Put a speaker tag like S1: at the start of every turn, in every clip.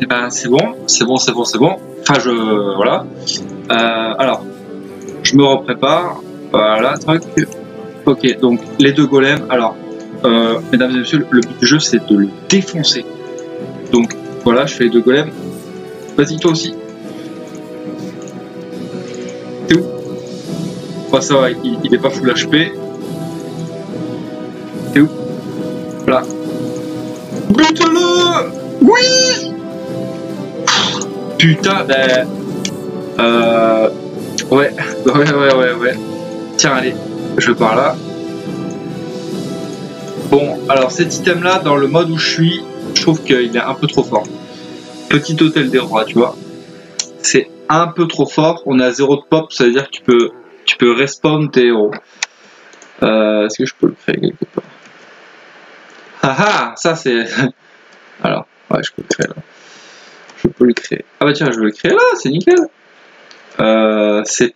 S1: Et ben c'est bon, c'est bon, c'est bon, c'est bon. Enfin voilà. Alors, je me reprépare. Voilà, tac. Ok, donc les deux golems. Alors, mesdames et messieurs, le but du jeu c'est de le défoncer. Donc voilà, je fais les deux golems. Vas-y toi aussi. T'es où? Bah ça va, il est pas full HP. T'es où? Là. Bute-le! Oui! Putain, ben... Ouais. Tiens, allez, je pars là. Bon, alors cet item-là, dans le mode où je suis, je trouve qu'il est un peu trop fort. Petit hôtel des rois, tu vois. C'est un peu trop fort. On est à 0 de pop, ça veut dire que tu peux respawn tes héros. Est-ce que je peux le créer quelque part? Ah ah, ça c'est... Alors, ouais, je peux le créer là. Je peux le créer. Ah bah tiens, je vais le créer là, c'est nickel. C'est...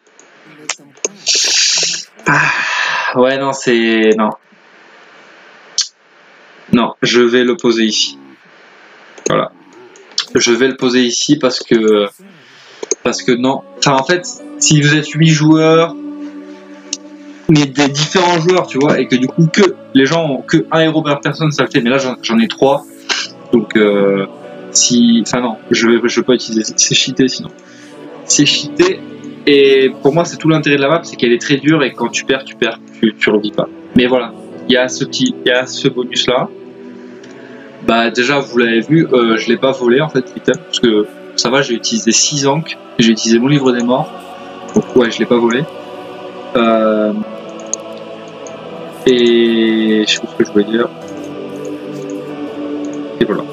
S1: Ah, ouais, non, c'est... Non. Non, je vais le poser ici. Voilà. Je vais le poser ici parce que non. Enfin, en fait, si vous êtes 8 joueurs, mais des différents joueurs, tu vois, et que du coup, que les gens ont que un héros par personne, ça le fait. Mais là, j'en ai 3. Donc, enfin non, je vais pas utiliser. C'est cheaté sinon. C'est cheaté. Et pour moi, c'est tout l'intérêt de la map, c'est qu'elle est très dure et quand tu perds, tu revis pas. Mais voilà, il y a ce bonus là. Bah déjà, vous l'avez vu, je l'ai pas volé en fait l'item parce que ça va, j'ai utilisé 6 ancres, j'ai utilisé mon livre des morts. Donc ouais, je l'ai pas volé. Et je sais pas ce que je voulais dire. Et voilà.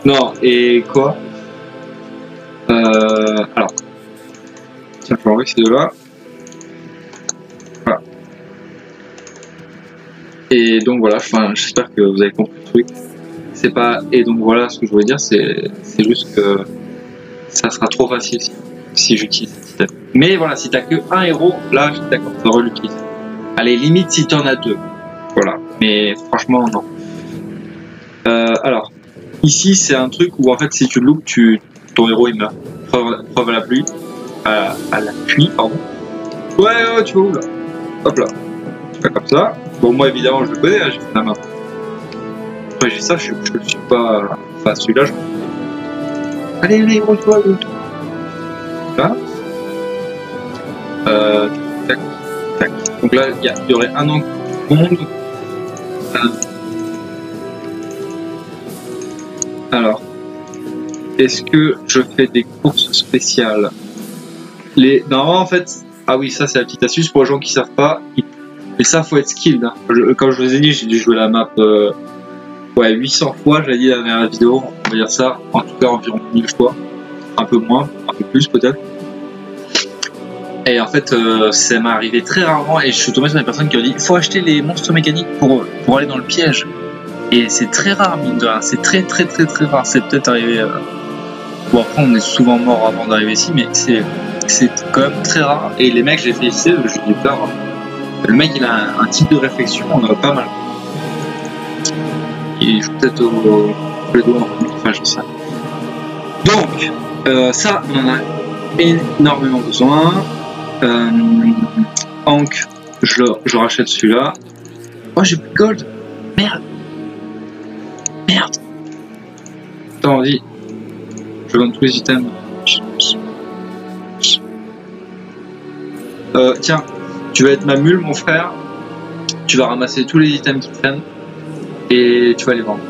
S1: Non, et quoi? Alors. Tiens, je vais enlever ces deux-là. Voilà. Et donc voilà, enfin, j'espère que vous avez compris le truc. C'est pas... Et donc voilà, ce que je voulais dire, c'est juste que ça sera trop facile si j'utilise cet item. Mais voilà, si t'as que un héros, là, je suis d'accord, faudra l'utiliser. Allez, limite si t'en as 2. Voilà. Mais franchement, non. Alors, ici, c'est un truc où en fait, si tu le loupes, ton héros il meurt. Preuve à la pluie. À la pluie, pardon. Ouais, tu vas où là? Hop là. Tu fais comme ça. Bon, moi évidemment, je le connais, hein, j'ai fait la main. Après, j'ai ça, je le suis pas. Enfin, celui-là, je. Allez, gros-toi, l'autre. Là. Tac, tac. Donc là, il y aurait un an de monde. Alors, est-ce que je fais des courses spéciales? Normalement, en fait, ah oui, ça c'est la petite astuce pour les gens qui savent pas. Mais ça, faut être skilled. Hein. Comme je vous ai dit, j'ai dû jouer la map 800 fois, je l'ai dit dans la dernière vidéo, on va dire ça. En tout cas, environ 1000 fois. Un peu moins, un peu plus peut-être. Et en fait, ça m'est arrivé très rarement et je suis tombé sur des personnes qui ont dit il faut acheter les monstres mécaniques pour aller dans le piège. Et c'est très rare, mine de rien. C'est très rare. C'est peut-être arrivé. Bon, après, on est souvent mort avant d'arriver ici, mais c'est quand même très rare. Et les mecs, j'ai fait ici, je dis peur. Le mec, il a un type de réflexion, on en a pas mal. Il joue peut-être au doigts, enfin, je sais. Donc, ça, on en a énormément besoin. Hank, je rachète celui-là. Oh, j'ai plus de gold. Merde. Attends, vas-y. Je donne tous les items. Tiens, tu vas être ma mule, mon frère. Tu vas ramasser tous les items qui traînent et tu vas les vendre.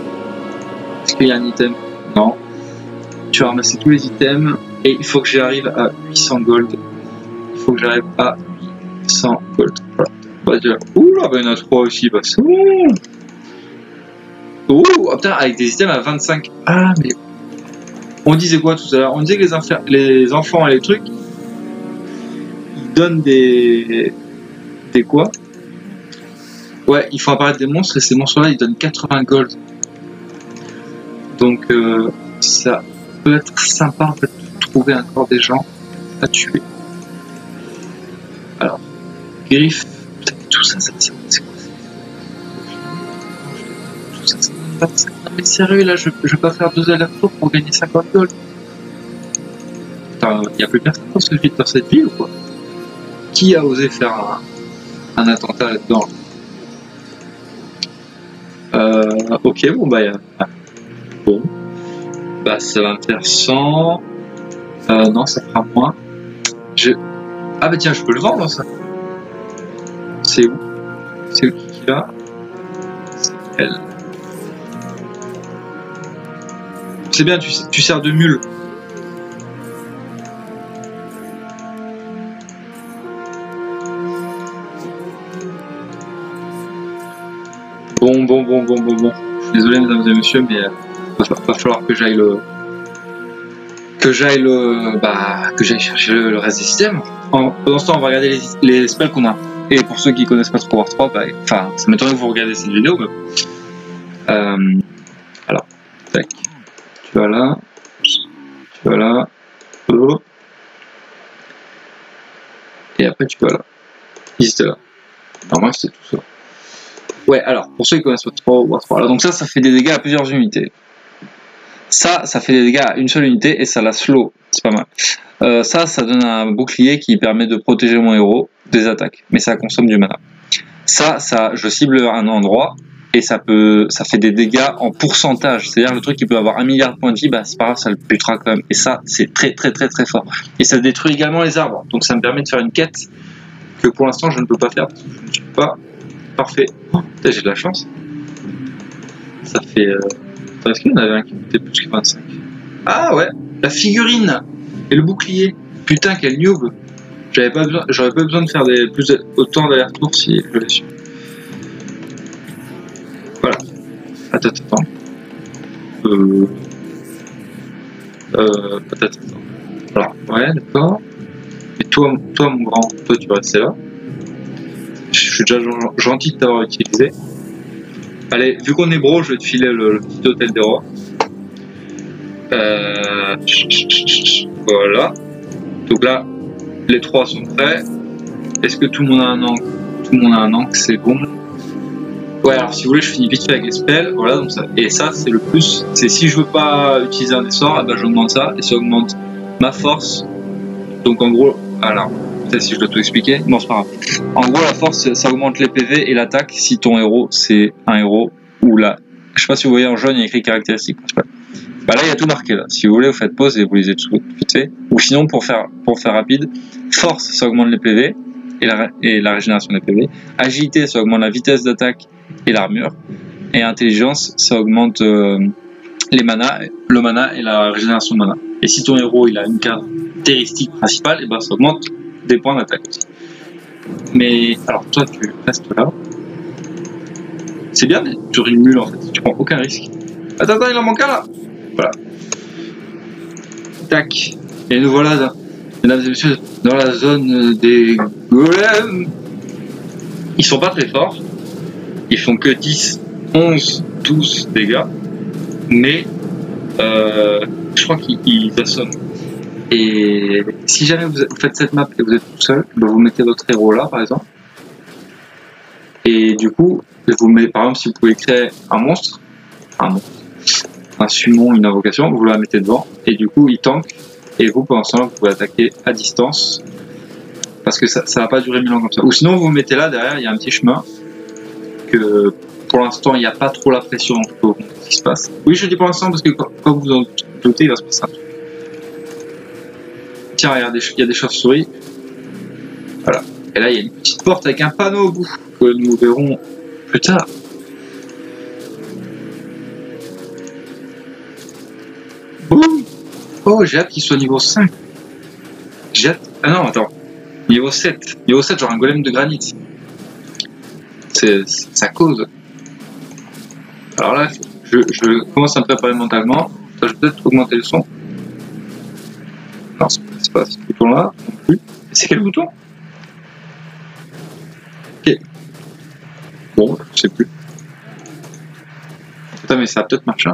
S1: Est-ce qu'il y a un item? Non. Tu vas ramasser tous les items et il faut que j'arrive à 800 gold. Il faut que j'arrive à 800 gold. Voilà. On va dire, oula, bah il y en a 3 aussi, bah c'est bon. Oh, putain, avec des items à 25. Ah, mais. On disait quoi tout à l'heure? On disait que les enfants et les trucs, ils donnent des quoi? Ouais, ils font apparaître des monstres et ces monstres-là, ils donnent 80 gold. Donc, ça peut être sympa en fait de trouver encore des gens à tuer. Alors, griffe, tout ça, c'est quoi? Tout ça, c'est pas ça. mais sérieux, là, je vais pas faire 2 allers-retours pour gagner 50 gold. Putain, y a plus personne dans cette ville ou quoi? Qui a osé faire un attentat là-dedans? Ok, bon, bah, bon. Bah, c'est intéressant. Non, ça fera moins. Ah, bah, tiens, je peux le vendre, ça. C'est où? C'est où qui l'a? C'est elle. C'est bien, tu sers de mule. Bon. Je suis désolé, mesdames et messieurs, mais va falloir que j'aille chercher le reste des systèmes. Pendant ce temps, on va regarder les spells qu'on a. Et pour ceux qui connaissent pas trop War 3, ça m'étonnerait que vous regardez cette vidéo, mais alors, tac, tu vas là, et après tu vas là. C'était là. Normalement c'était tout ça. Ouais, alors, pour ceux qui connaissent pas trop War 3, là, donc ça fait des dégâts à plusieurs unités. Ça fait des dégâts à une seule unité et ça la slow, c'est pas mal. Ça donne un bouclier qui permet de protéger mon héros des attaques, mais ça consomme du mana. Ça, je cible un endroit et ça fait des dégâts en pourcentage. C'est-à-dire le truc qui peut avoir 1 milliard de points de vie, bah c'est pas grave, ça le butera quand même. Et ça, c'est très fort. Et ça détruit également les arbres. Donc ça me permet de faire une quête que pour l'instant je ne peux pas faire parce que je ne suis pas parfait. Oh, j'ai de la chance. Ça fait. Est-ce qu'il y en avait un qui coûtait plus que 25? Ah ouais, la figurine et le bouclier. Putain, quel noob. J'aurais pas besoin de faire autant d'allers-retours si je l'avais su. Voilà. Attends. Attends. Alors, ouais, d'accord. Et toi, mon grand, toi, tu vas rester là. Je suis déjà gentil de t'avoir utilisé. Allez, vu qu'on est bro, je vais te filer le petit hôtel des rois. Voilà. Donc là, les 3 sont prêts. Est-ce que tout le monde a un angle? Tout le monde a un angle, c'est bon. Ouais, alors si vous voulez, je finis vite fait avec les spells. Voilà, donc ça. Et ça, c'est le plus. C'est si je veux pas utiliser un des sorts, eh ben, j'augmente ça. Et ça augmente ma force. Donc en gros, alors, peut-être si je dois tout expliquer. Non, c'est pas grave. En gros, la force, ça augmente les PV et l'attaque si ton héros, c'est un héros ou là. Je sais pas si vous voyez en jaune, il y a écrit caractéristiques principales. Bah là, il y a tout marqué là. Si vous voulez, vous faites pause et vous lisez tout vite fait. Ou sinon, pour faire rapide, force, ça augmente les PV et la régénération des PV. Agilité, ça augmente la vitesse d'attaque et l'armure. Et intelligence, ça augmente le mana et la régénération de mana. Et si ton héros, il a une caractéristique principale, et ben ça augmente des points d'attaque aussi. Mais alors toi, tu restes là. C'est bien d'être sur une mule en fait. Tu prends aucun risque. Attends, il en manque un là. Voilà. Tac. Et nous voilà, mesdames et messieurs, dans la zone des golems. Ils sont pas très forts. Ils font que 10, 11, 12 dégâts. Mais je crois qu'ils assomment. Et si jamais vous faites cette map et vous êtes tout seul, ben vous mettez votre héros là par exemple. Et du coup, vous mettez, par exemple, si vous pouvez créer un monstre, un summon, une invocation, vous la mettez devant, et du coup il tank, et vous pendant ce temps-là vous pouvez attaquer à distance, parce que ça va pas durer 1000 ans comme ça. Ou sinon vous mettez là derrière, il y a un petit chemin, que pour l'instant il n'y a pas trop la pression pour ce qui se passe. Oui, je dis pour l'instant parce que quand vous en doutez, il va se passer un truc. Tiens, regardez, il y a des chauves-souris. Voilà. Et là il y a une petite porte avec un panneau au bout, que nous verrons plus tard. Boum. Oh, j'ai hâte qu'il soit niveau 5. J'ai hâte... Ah non, attends. Niveau 7. Niveau 7, genre un golem de granit. Ça cause. Alors là, je commence à me préparer mentalement. Je vais peut-être augmenter le son. Non, c'est pas ce bouton-là non plus. C'est quel bouton? Ok. Bon, je sais plus. Putain, mais ça a peut-être marché.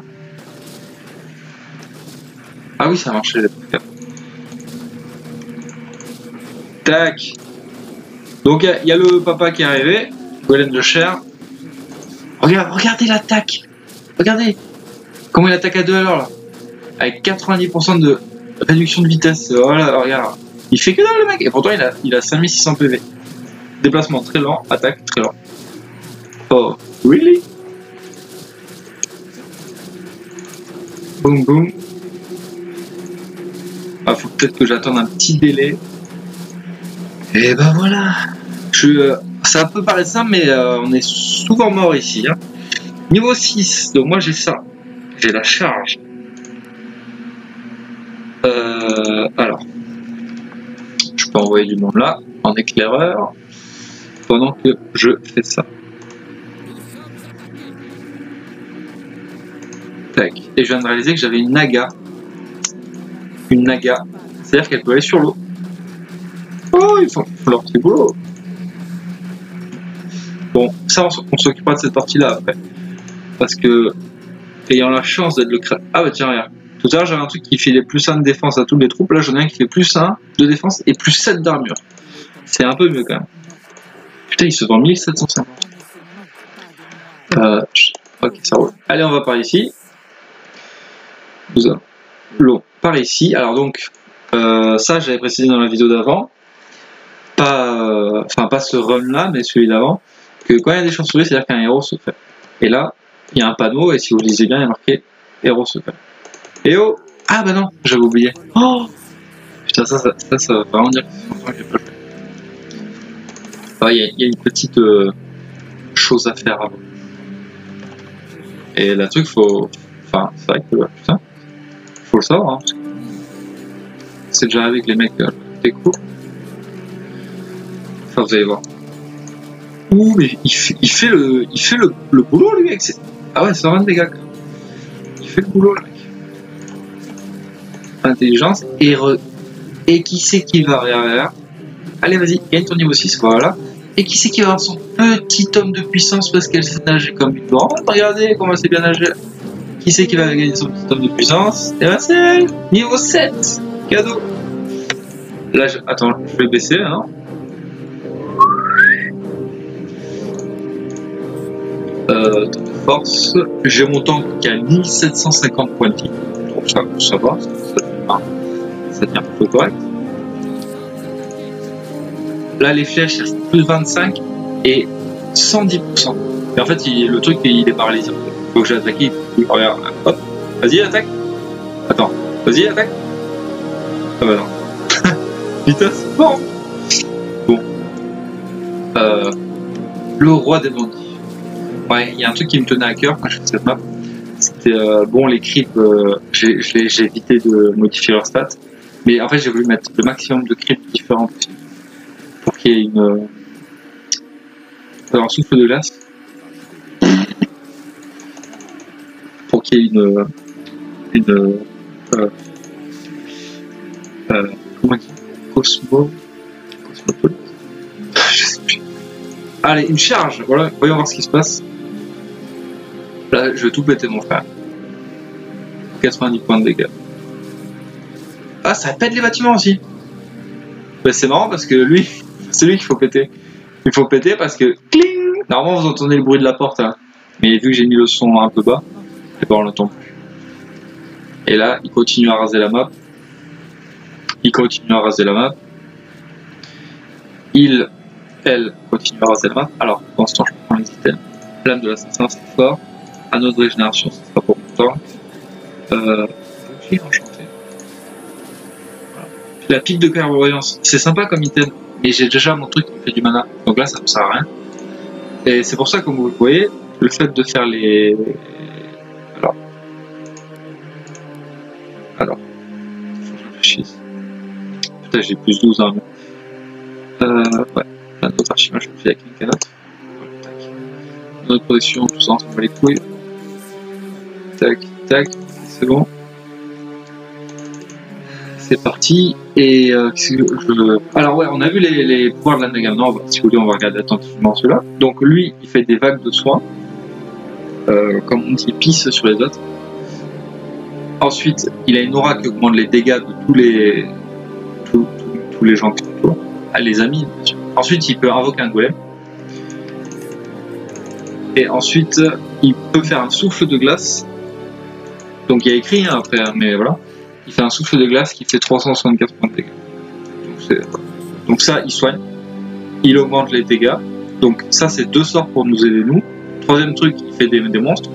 S1: Ah oui, ça a marché. Tac. Donc il y a le papa qui est arrivé. Golem de chair. Regardez l'attaque. Regardez. Comment il attaque à 2 à l'heure là? Avec 90% de réduction de vitesse. Voilà, regarde. Il fait que dalle le mec. Et pourtant il a 5600 PV. Déplacement très lent, attaque très lent. Oh, really? Boum boum. Ah, faut peut-être que j'attende un petit délai. Et ben voilà. Ça peut paraître simple, mais on est souvent mort ici. Hein. Niveau 6, donc moi j'ai ça. J'ai la charge. Alors, je peux envoyer du monde là, en éclaireur, pendant que je fais ça. Tac. Et je viens de réaliser que j'avais une naga. Une naga. C'est-à-dire qu'elle peut aller sur l'eau. Oh, il faut leur petit boulot. Bon, ça, on s'occupera de cette partie-là après. Parce que, ayant la chance d'être le créateur. Ah bah tiens, regarde. Tout à l'heure, j'avais un truc qui filait plus 1 de défense à toutes les troupes. Là, j'en ai un qui fait plus 1 de défense et plus 7 d'armure. C'est un peu mieux quand même. Putain, il se vend 1750. Ok, ça roule. Allez, on va par ici. Nous allons par ici. Alors donc, ça, j'avais précisé dans la vidéo d'avant. Pas ce run-là, mais celui d'avant. Que quand il y a des chauves-souris, c'est-à-dire qu'un héros se fait. Et là, il y a un panneau, et si vous lisez bien, il y a marqué héros se fait. Et oh! Ah bah non, j'avais oublié. Oh! Putain, ça va vraiment dire que c'est longtemps que j'ai pas fait. Ah, il y a une petite chose à faire avant. Et la truc, faut. Enfin, c'est vrai que putain, faut le savoir, hein, parce que c'est déjà avec les mecs des coups. Enfin, vous allez voir. Ouh, mais il fait le boulot, lui, avec ses... Ah ouais, 120 dégâts. Il fait le boulot, le mec. Intelligence, et qui c'est qui va derrière? Allez, vas-y, gagne ton niveau 6, voilà. Et qui c'est qui va avoir son petit homme de puissance parce qu'elle sait nager comme une grande? Regardez comment c'est bien nager. Qui c'est qui va gagner son petit homme de puissance? Et ben c'est elle, niveau 7, cadeau. Là, attends, je vais baisser, hein. Force, j'ai mon tank qui a 1750 points de vie. Donc ça va, ça tient plutôt correct. Là, les flèches, c'est plus 25 et 110%. Et en fait, le truc, il est paralysé. Donc j'ai attaqué, regarde, hop, vas-y, attaque. Attends, vas-y, attaque. Ah bah non. Putain, c'est bon. Bon. Le roi des bandits. Ouais, il y a un truc qui me tenait à cœur quand je faisais cette map. C'était, bon, les creeps, j'ai évité de modifier leurs stats. Mais en fait, j'ai voulu mettre le maximum de creeps différents possible. Pour qu'il y ait un souffle de glace. Pour qu'il y ait comment on dit? Cosmopolite. Je sais plus. Allez, une charge, voilà, voyons voir ce qui se passe. Là, je vais tout péter, mon frère. 90 points de dégâts. Ah, ça pète les bâtiments aussi. Ben, c'est marrant parce que lui, c'est lui qu'il faut péter. Il faut péter parce que cling. Normalement, vous entendez le bruit de la porte, hein. Mais vu que j'ai mis le son un peu bas, et ben on l'entend plus. Et là, il continue à raser la map. Il continue à raser la map. Elle continue à raser la map. Alors, pour l'instant, je prends les items. Lame de l'assassin, c'est fort. Anneau de régénération, ça sera pour longtemps. Bouclier enchanté. Voilà. La pique de clairvoyance, c'est sympa comme item, mais j'ai déjà mon truc qui fait du mana. Donc là, ça me sert à rien. Et c'est pour ça, comme vous le voyez, le fait de faire les... Alors, faut que je réfléchisse. Putain, j'ai plus 12 armes. Ouais, plein d'autres archivages, je le fais avec une canotte. Tac. Notre production, tout ça, on s'en bat les couilles. Tac, tac, c'est bon. C'est parti. Et alors ouais, on a vu les pouvoirs de la Nagam. Non, si vous voulez, on va regarder attentivement ceux-là. Donc lui, il fait des vagues de soins. Comme on dit, il pisse sur les autres. Ensuite, il a une aura qui augmente les dégâts de tous les gens qui sont autour. Ah, les amis, bien sûr. Ensuite, il peut invoquer un golem. Et ensuite, il peut faire un souffle de glace. Donc il y a écrit hein, après, hein, mais voilà. Il fait un souffle de glace qui fait 364 points de dégâts. Donc ça, il soigne. Il augmente les dégâts. Donc ça, c'est 2 sorts pour nous aider nous. Troisième truc, il fait des monstres.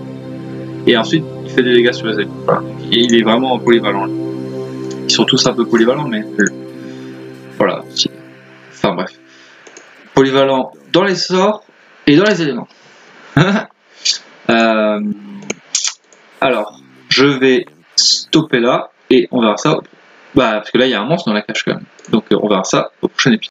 S1: Et ensuite, il fait des dégâts sur les ennemis. Voilà. Et il est vraiment polyvalent. Ils sont tous un peu polyvalents, mais voilà. Enfin bref. Polyvalent dans les sorts et dans les éléments. Alors, je vais stopper là et on verra ça. Bah, parce que là, il y a un monstre dans la cage quand même. Donc, on verra ça au prochain épisode.